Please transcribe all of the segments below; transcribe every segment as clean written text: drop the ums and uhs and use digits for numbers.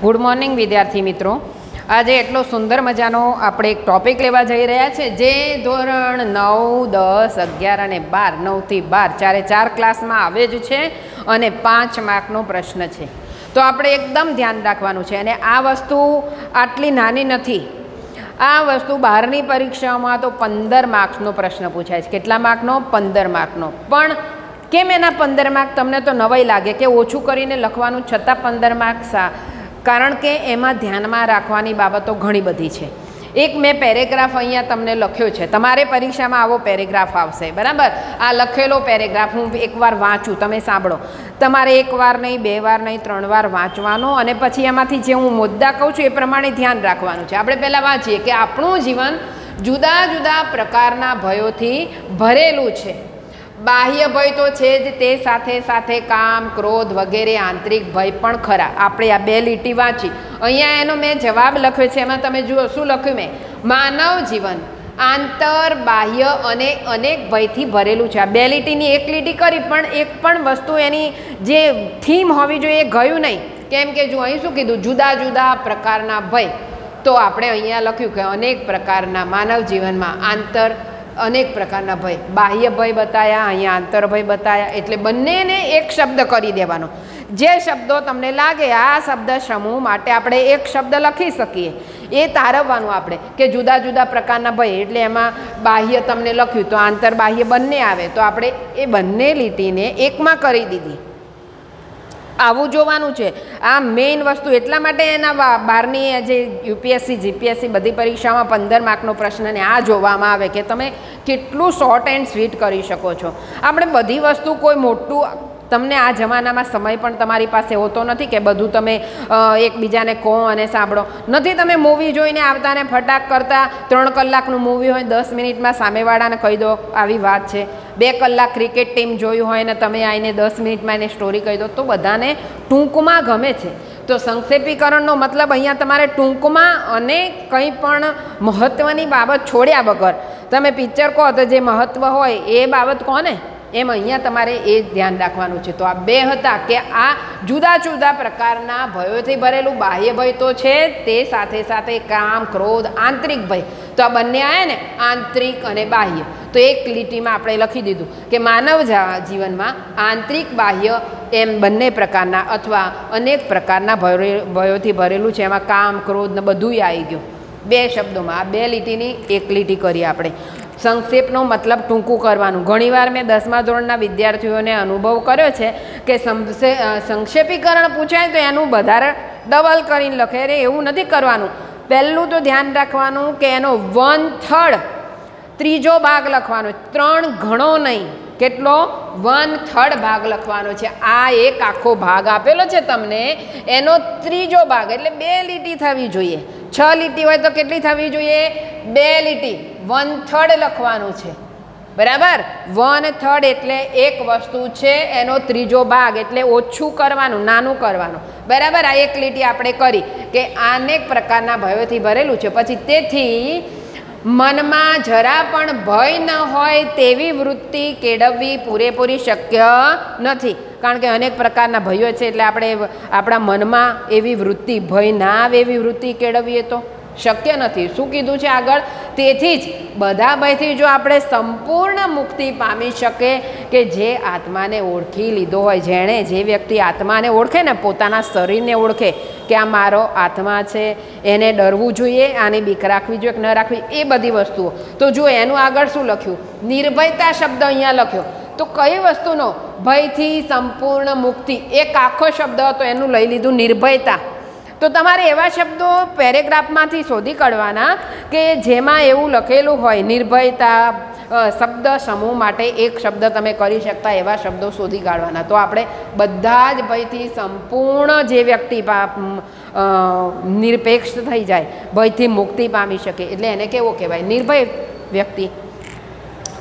Good morning વિદ્યાર્થી મિત્રો। આજે એટલો સુંદર મજાનો આપણે એક ટોપિક લેવા જઈ રહ્યા છે જે ધોરણ 9, 10, 11 અને 12 9 થી 12 ચારે ચાર ક્લાસમાં આવે જ છે અને 5 માર્કનો પ્રશ્ન છે। તો આપણે એકદમ ધ્યાન રાખવાનું છે અને આ વસ્તુ આટલી નાની નથી। આ વસ્તુ બહારની પરીક્ષાઓમાં તો 15 માર્ક્સનો પ્રશ્ન પૂછાય છે। કેટલા માર્કનો? 15 માર્કનો। પણ કેમ એના 15 માર્ક? તમને તો નવાઈ લાગે કે ઓછું કરીને લખવાનું છતાં 15 માર્ક શા? કારણ કે એમાં ધ્યાનમાં રાખવાની બાબતો ઘણી બધી છે। એક મેં પેરેગ્રાફ અહીંયા તમને લખ્યો છે, તમારે પરીક્ષામાં આવો પેરેગ્રાફ આવશે, બરાબર? આ લખેલો પેરેગ્રાફ હું એકવાર વાંચું, તમે સાંભળો। તમારે એકવાર નહીં, 2 વાર નહીં, 3 વાર વાંચવાનો અને પછી એમાંથી જે હું મુદ્દા કહું છું એ પ્રમાણે ધ્યાન રાખવાનું છે। આપણે પહેલાં વાંચીએ કે આપણું જીવન જુદા જુદા પ્રકારના ભયોથી ભરેલું છે। બાહ્ય ભય તો છે જ, તે સાથે સાથે કામ, ક્રોધ વગેરે આંતરિક ભય પણ ખરા। આપણે આ 2 લીટી વાંચી, અહીંયા એનો મેં જવાબ લખ્યો છે। એમાં તમે જુઓ શું લખ્યું મેં? માનવ જીવન આંતર, બાહ્ય અને અનેક ભયથી ભરેલું છે। આ 2 લીટીની 1 લીટી કરી, પણ એક પણ વસ્તુ એની જે થીમ હોવી જોઈએ એ ગયું નહીં। કેમ કે જો અહીં શું કીધું? જુદા જુદા પ્રકારના ભય। તો આપણે અહીંયા લખ્યું કે અનેક પ્રકારના માનવ જીવનમાં આંતર, અનેક પ્રકારના ભય। બાહ્ય ભય બતાવ્યા, અહીંયા આંતર ભય બતાવ્યા, એટલે બંનેને એક શબ્દ કરી દેવાનો। જે શબ્દો તમને લાગે આ શબ્દ સમૂહ માટે આપણે એક શબ્દ લખી શકીએ એ તારવવાનું આપણે કે જુદા જુદા પ્રકારના ભય। એટલે એમાં બાહ્ય તમને લખ્યું તો આંતર બાહ્ય બંને આવે, તો આપણે એ બંને લીટીને એકમાં કરી દીધી। આવું જોવાનું છે। આ મેઇન વસ્તુ એટલા માટે એના બહારની જે યુપીએસસી, જીપીએસસી બધી પરીક્ષામાં 15 માર્કનો પ્રશ્નને આ જોવામાં આવે કે તમે કેટલું શોર્ટ એન્ડ સ્વીટ કરી શકો છો। આપણે બધી વસ્તુ કોઈ મોટું, તમને આ જમાનામાં સમય પણ તમારી પાસે હોતો નથી કે બધું તમે એકબીજાને કહો અને સાંભળો નથી। તમે મૂવી જોઈને આવતા ને ફટાક કરતાં 3 કલાકનું મૂવી હોય, 10 મિનિટમાં સામેવાળાને કહી દો આવી વાત છે। 2 કલાક ક્રિકેટ ટીમ જોયું હોય ને તમે આવીને 10 મિનિટમાં એને સ્ટોરી કહી દો, તો બધાને ટૂંકમાં ગમે છે। તો સંક્ષેપીકરણનો મતલબ અહીંયા તમારે ટૂંકમાં અને કંઈ પણ મહત્ત્વની બાબત છોડ્યા વગર તમે પિક્ચર કહો તો જે મહત્ત્વ હોય એ બાબત કોને, એમ અહીંયા તમારે એ ધ્યાન રાખવાનું છે। તો આ 2 હતા કે આ જુદા જુદા પ્રકારના ભયોથી ભરેલું બાહ્ય ભય તો છે, તે સાથે સાથે કામ, ક્રોધ, આંતરિક ભય। તો આ બંને આવ્યા ને, આંતરિક અને બાહ્ય। તો એક લીટીમાં આપણે લખી દીધું કે માનવ જીવનમાં આંતરિક, બાહ્ય એમ બંને પ્રકારના અથવા અનેક પ્રકારના ભયોથી ભરેલું છે। એમાં કામ, ક્રોધ ને બધું આવી ગયું 2 શબ્દોમાં। આ 2 લીટીની 1 લીટી કરી આપણે। સંક્ષેપનો મતલબ ટૂંકું કરવાનું। ઘણીવાર મેં 10મા ધોરણના વિદ્યાર્થીઓને અનુભવ કર્યો છે કે સંક્ષેપીકરણ પૂછાય તો એનું વધારે ડબલ કરીને લખે। અરે એવું નથી કરવાનું। પહેલું તો ધ્યાન રાખવાનું કે એનો 1/3 ત્રીજો ભાગ લખવાનો, 3 ગણો નહીં। કેટલો? 1/3 ભાગ લખવાનો છે। આ એક આખો ભાગ આપેલો છે તમને, એનો ત્રીજો ભાગ એટલે 2 લીટી થવી જોઈએ। 6 લીટી હોય તો કેટલી થવી જોઈએ? 2 લીટી। 1/3 લખવાનું છે, બરાબર? 1/3 એટલે એક વસ્તુ છે એનો ત્રીજો ભાગ, એટલે ઓછું કરવાનું, નાનું કરવાનું, બરાબર? આ 1 લીટી આપણે કરી કે અનેક પ્રકારના ભયોથી ભરેલું છે। પછી તેથી મનમાં જરા પણ ભય ન હોય તેવી વૃત્તિ કેળવવી પૂરેપૂરી શક્ય નથી। કારણ કે અનેક પ્રકારના ભયો છે, એટલે આપણે આપણા મનમાં એવી વૃત્તિ, ભય ના આવે એવી વૃત્તિ કેળવીએ તો શક્ય નથી। શું કીધું છે આગળ? તેથી જ બધા ભયથી જો આપણે સંપૂર્ણ મુક્તિ પામી શકે કે જે આત્માને ઓળખી લીધો હોય, જેણે જે વ્યક્તિ આત્માને ઓળખે ને, પોતાના શરીરને ઓળખે કે આ મારો આત્મા છે, એને ડરવું જોઈએ, આની બીક રાખવી જોઈએ કે ન રાખવી, એ બધી વસ્તુઓ। તો જુઓ એનું આગળ શું લખ્યું? નિર્ભયતા શબ્દ અહીંયા લખ્યો। તો કઈ વસ્તુનો? ભયથી સંપૂર્ણ મુક્તિ। એક આખો શબ્દ હતો એનું લઈ લીધું નિર્ભયતા। તો તમારે એવા શબ્દો પેરેગ્રાફમાંથી શોધી કાઢવાના કે જેમાં એવું લખેલું હોય નિર્ભયતા શબ્દ સમૂહ માટે એક શબ્દ તમે કરી શકતા એવા શબ્દો શોધી કાઢવાના। તો આપણે બધા જ ભયથી સંપૂર્ણ જે વ્યક્તિ નિરપેક્ષ થઈ જાય, ભયથી મુક્તિ પામી શકે, એટલે એને કેવો કહેવાય? નિર્ભય વ્યક્તિ।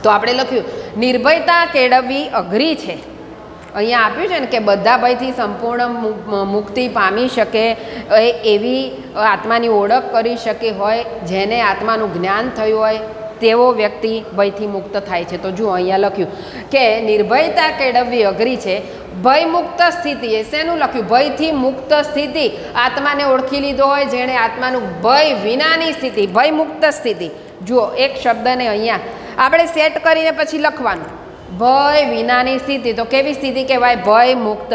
તો આપણે લખ્યું નિર્ભયતા કેળવવી અઘરી છે। અહીંયા આપ્યું છે ને કે બધા ભયથી સંપૂર્ણ મુક્તિ પામી શકે એવી આત્માની ઓળખ કરી શકે હોય, જેને આત્માનું જ્ઞાન થયું હોય તેવો વ્યક્તિ ભયથી મુક્ત થાય છે। તો જુઓ અહીંયા લખ્યું કે નિર્ભયતા કેળવવી અઘરી છે, ભયમુક્ત સ્થિતિ, એ શેનું લખ્યું? ભયથી મુક્ત સ્થિતિ. આત્માને ઓળખી લીધો હોય જેણે આત્માનું ભય વિનાની સ્થિતિ, ભયમુક્ત સ્થિતિ. જુઓ એક શબ્દને અહીંયા આપણે સેટ કરીને પછી લખવાનું, ભય વિનાની સ્થિતિ. તો કેવી સ્થિતિ કહેવાય? ભયમુક્ત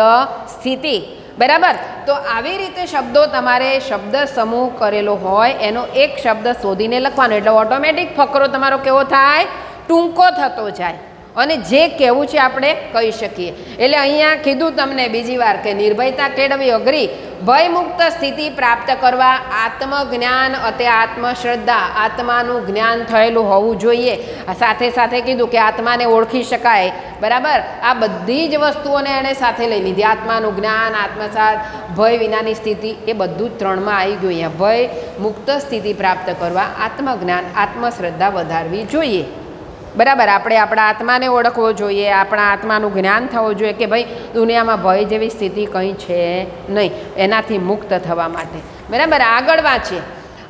સ્થિતિ. બરાબર. તો આવી રીતે શબ્દો તમારે શબ્દ સમૂહ કરેલો હોય એનો એક શબ્દ શોધીને લખવાનો, એટલે ઓટોમેટિક ફકરો તમારો કેવો થાય? ટૂંકો થતો જાય અને જે કહેવું છે આપણે કહી શકીએ. એટલે અહીંયા કીધું તમને બીજી વાર કે નિર્ભયતા કેળવવી અઘરી, ભયમુક્ત સ્થિતિ પ્રાપ્ત કરવા આત્મજ્ઞાન અને આત્મશ્રદ્ધા, આત્માનું જ્ઞાન થયેલું હોવું જોઈએ. સાથે સાથે કીધું કે આત્માને ઓળખી શકાય. બરાબર. આ બધી જ વસ્તુઓને એણે સાથે લઈ લીધી, આત્માનું જ્ઞાન, આત્મસાત, ભય વિનાની સ્થિતિ, એ બધું જ ત્રણમાં આવી ગયું. અહીંયા ભય મુક્ત સ્થિતિ પ્રાપ્ત કરવા આત્મજ્ઞાન, આત્મશ્રદ્ધા વધારવી જોઈએ. બરાબર. આપણે આપણા આત્માને ઓળખવો જોઈએ, આપણા આત્માનું જ્ઞાન થવું જોઈએ કે ભાઈ દુનિયામાં ભય જેવી સ્થિતિ કંઈ છે નહીં, એનાથી મુક્ત થવા માટે. બરાબર. આગળ વાંચીએ.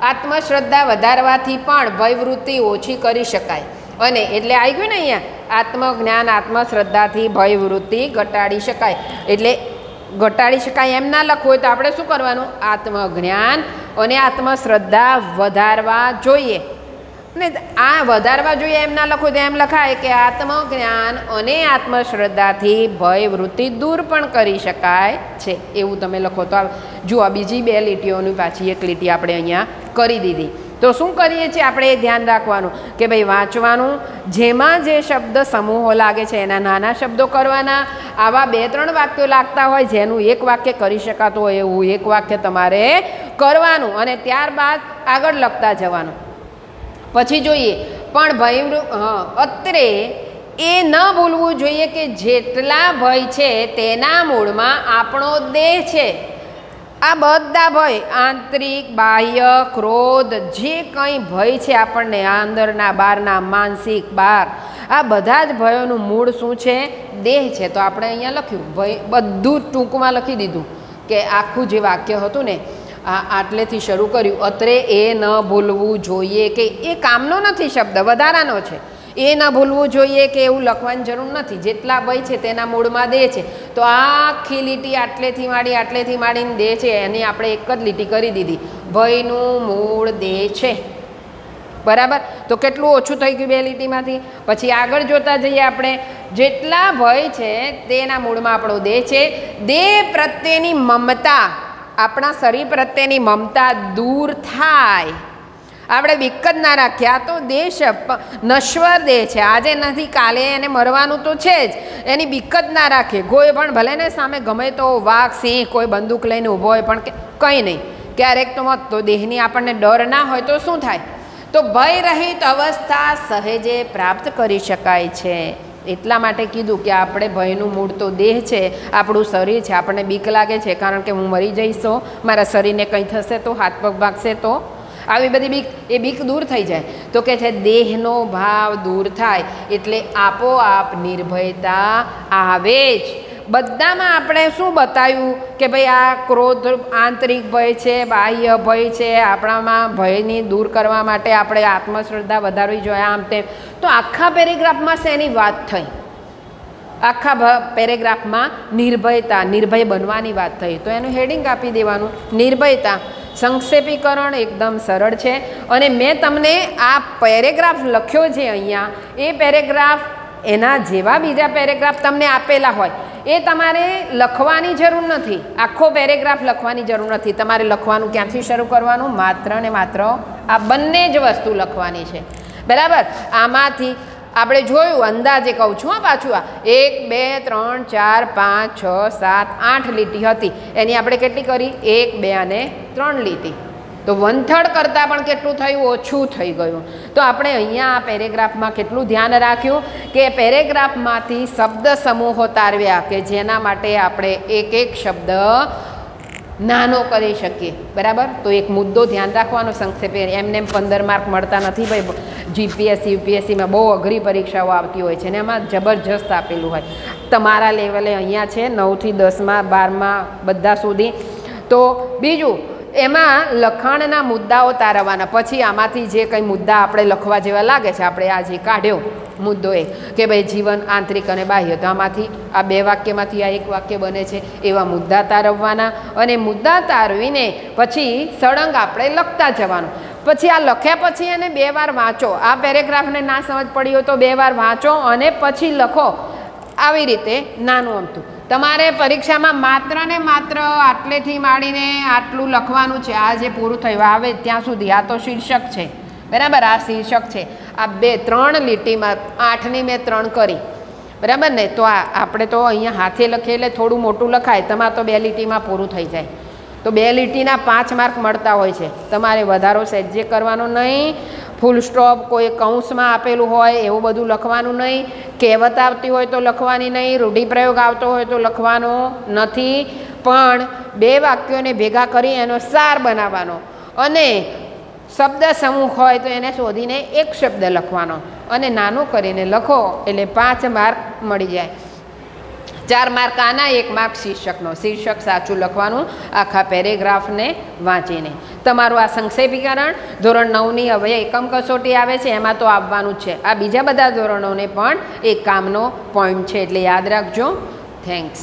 આત્મશ્રદ્ધા વધારવાથી પણ ભયવૃત્તિ ઓછી કરી શકાય. અને એટલે આવી ગયું ને અહીંયા આત્મજ્ઞાન, આત્મશ્રદ્ધાથી ભયવૃત્તિ ઘટાડી શકાય. એટલે ઘટાડી શકાય એમ ના લખવું હોય તો આપણે શું કરવાનું? આત્મજ્ઞાન અને આત્મશ્રદ્ધા વધારવા જોઈએ. ને આ વધારવા જોઈએ એમ ના લખો તો એમ લખાય કે આત્મજ્ઞાન અને આત્મશ્રદ્ધાથી ભયવૃત્તિ દૂર પણ કરી શકાય છે, એવું તમે લખો. તો જુઓ બીજી બે લીટીઓની પાછી એક લીટી આપણે અહીંયા કરી દીધી. તો શું કરીએ છીએ આપણે? એ ધ્યાન રાખવાનું કે ભાઈ વાંચવાનું, જેમાં જે શબ્દ સમૂહો લાગે છે એના નાના શબ્દો કરવાના. આવા 2-3 વાક્યો લાગતા હોય જેનું એક વાક્ય કરી શકાતું હોય એવું એક વાક્ય તમારે કરવાનું અને ત્યારબાદ આગળ લખતા જવાનું. પછી જોઈએ પણ અત્રે એ ન ભૂલવું જોઈએ કે જેટલા ભય છે તેના મૂળમાં આપણો દેહ છે. આ બધા ભય, આંતરિક, બાહ્ય, ક્રોધ, જે કંઈ ભય છે આપણને અંદરના, બહારના, માનસિક, બહાર, આ બધા જ ભયોનું મૂળ શું છે? દેહ છે. તો આપણે અહીંયા લખ્યું ભય, બધું ટૂંકમાં લખી દીધું કે આખું જે વાક્ય હતું ને આટલેથી શરૂ કર્યું. અત્રે એ ન ભૂલવું જોઈએ કે એ કામનો નથી, શબ્દ વધારાનો છે. એ ન ભૂલવું જોઈએ કે એવું લખવાની જરૂર નથી. જેટલા ભય છે તેના મૂળમાં દેહ છે. તો આખી લીટી આટલેથી માંડીને દેહ છે એની આપણે એક જ લીટી કરી દીધી. ભયનું મૂળ દેહ છે. બરાબર. તો કેટલું ઓછું થઈ ગયું બે લીટીમાંથી. પછી આગળ જોતા જઈએ આપણે. જેટલા ભય છે તેના મૂળમાં આપણો દેહ છે. દેહ પ્રત્યેની મમતા, આપણા શરીર પ્રત્યેની મમતા દૂર થાય. આપણે બીક જ ના રાખ્યા તો દેહ નશ્વર દેહ છે, આજે નથી કાલે એને મરવાનું તો છે જ, એની બીક જ ના રાખીએ. કોઈ પણ ભલે ને સામે ગમે તો વાઘ, સિંહ, કોઈ બંદૂક લઈને ઊભો હોય પણ કંઈ નહીં, ક્યારેક તો મત, તો દેહની આપણને ડર ના હોય તો શું થાય? તો ભય રહિત અવસ્થા સહેજે પ્રાપ્ત કરી શકાય છે. એટલા માટે કીધું કે આપણે ભયનું મૂળ તો દેહ છે, આપણું શરીર છે. આપણને બીક લાગે છે કારણ કે હું મરી જઈશ તો, મારા શરીરને કંઈ થશે તો, હાથ પગ ભાગશે તો, આવી બધી બીક, એ બીક દૂર થઈ જાય. તો કે છે દેહનો ભાવ દૂર થાય એટલે આપોઆપ નિર્ભયતા આવે જ. બધામાં આપણે શું બતાવ્યું કે ભાઈ આ ક્રોધ આંતરિક ભય છે, બાહ્ય ભય છે, આપણામાં ભયની દૂર કરવા માટે આપણે આત્મશ્રદ્ધા વધારવી જોઈએ, આમ તેમ. તો આખા પેરેગ્રાફમાં શેની વાત થઈ? આખા પેરેગ્રાફમાં નિર્ભયતા, નિર્ભય બનવાની વાત થઈ. તો એનું હેડિંગ આપી દેવાનું નિર્ભયતા. સંક્ષેપીકરણ એકદમ સરળ છે અને મેં તમને આ પેરેગ્રાફ લખ્યો છે અહીંયા, એ પેરેગ્રાફ એના જેવા બીજા પેરેગ્રાફ તમને આપેલા હોય એ તમારે લખવાની જરૂર નથી. આખો પેરેગ્રાફ લખવાની જરૂર નથી. તમારે લખવાનું ક્યાંથી શરૂ કરવાનું? માત્ર ને માત્ર આ બંને જ વસ્તુ લખવાની છે. બરાબર. આમાંથી આપણે જોયું, અંદાજે કહું છું પાછું, આ 1 2 3 4 5 6 7 8 લીટી હતી, એની આપણે કેટલી કરી? 1 2 અને 3 લીટી. તો 1/3 કરતાં પણ કેટલું થયું? ઓછું થઈ ગયું. તો આપણે અહીંયા આ પેરેગ્રાફમાં કેટલું ધ્યાન રાખ્યું કે પેરેગ્રાફમાંથી શબ્દ સમૂહો તારવ્યા કે જેના માટે આપણે એક એક શબ્દ નાનો કરી શકીએ. બરાબર. તો એક મુદ્દો ધ્યાન રાખવાનો સંક્ષેપે. એમને 15 માર્ક મળતા નથી ભાઈ. જીપીએસસી યુપીએસસીમાં બહુ અઘરી પરીક્ષાઓ આવતી હોય છે ને એમાં જબરજસ્ત આપેલું હોય. તમારા લેવલે અહીંયા છે 9 થી 10માં 12માં બધા સુધી. તો બીજું એમાં લખાણના મુદ્દાઓ તારવવાના. પછી આમાંથી જે કંઈ મુદ્દા આપણે લખવા જેવા લાગે છે, આપણે આ જે કાઢ્યો મુદ્દો એ કે ભાઈ જીવન આંતરિક અને બાહ્ય, તો આમાંથી આ 2 વાક્યમાંથી આ 1 વાક્ય બને છે, એવા મુદ્દા તારવવાના. અને મુદ્દા તારવીને પછી સળંગ આપણે લખતા જવાનું. પછી આ લખ્યા પછી એને 2 વાર વાંચો. આ પેરેગ્રાફને ના સમજ પડી હોય તો 2 વાર વાંચો અને પછી લખો. આવી રીતે નાનું અમથું તમારે પરીક્ષામાં માત્ર ને માત્ર આટલેથી માંડીને આટલું લખવાનું છે. આ જે પૂરું થયું આવે ત્યાં સુધી. આ તો શીર્ષક છે, બરાબર, આ શીર્ષક છે. આ 3 લીટીમાં 8ની મેં 3 કરી, બરાબર ને. તો આ આપણે તો અહીંયા હાથે લખીએ એટલે થોડું મોટું લખાય, તમારે તો 2 લીટીમાં પૂરું થઈ જાય. તો 2 લીટીના 5 માર્ક મળતા હોય છે. તમારે વધારો સહેજે કરવાનો નહીં. ફૂલ સ્ટોપ, કોઈ કૌંસમાં આપેલું હોય એવું બધું લખવાનું નહીં. કહેવત આવતી હોય તો લખવાની નહીં. રૂઢિપ્રયોગ આવતો હોય તો લખવાનો નથી. પણ 2 વાક્યોને ભેગા કરી એનો સાર બનાવવાનો. અને શબ્દ સમૂહ હોય તો એને શોધીને 1 શબ્દ લખવાનો અને નાનું કરીને લખો એટલે 5 માર્ક મળી જાય. 4 માર્ક આના, 1 માર્ક શીર્ષકનો. શીર્ષક સાચું લખવાનું આખા પેરેગ્રાફને વાંચીને. તમારું આ સંક્ષેપીકરણ ધોરણ 9ની હવે એકમ કસોટી આવે છે, એમાં તો આવવાનું જ છે. આ બીજા બધા ધોરણોને પણ એક કામનો પોઈન્ટ છે, એટલે યાદ રાખજો. થેન્ક્સ.